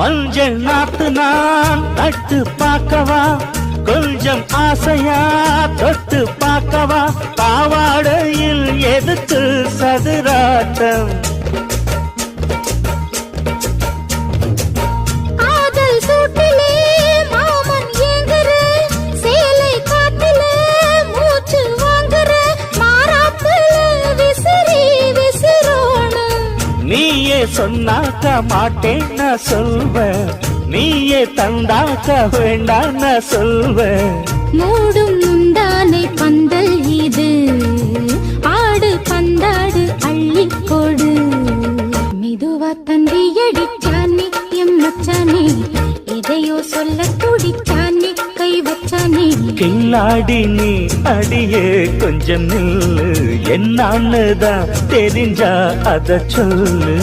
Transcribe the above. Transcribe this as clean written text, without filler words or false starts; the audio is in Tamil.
மஞ்சள் நாத்து நான் நட்டு பார்க்கவா, கொஞ்சம் ஆசையா தொட்டு பார்க்கவா, பாவாடையில் எதுக்கு சதுராட்டம்? காதல் சூட்டிலே மாமன் ஏங்குற, சேலை காட்டிலே மூச்சு வாங்குற, மாறாப்புல விசிறி விசிறோணும். நீயே சொன்னாக்க மாட்டேன் நான் சொல்வேன், நீயே தந்தாக்க வேண்டாம் நான் சொல்வேன். மூடும் முந்தானை பந்தல் இது, ஆடு பந்தாடு அள்ளிக்கோடு. மெதுவா தந்தி அடிச்சானே எம் மச்சானே, எதையோ சொல்ல துடிச்சானே கை வச்சானே. கில்லாடி நீ அடியே கொஞ்சம் நில்லு, என்னான்னுதான் தெரிஞ்சா அத சொல்லு.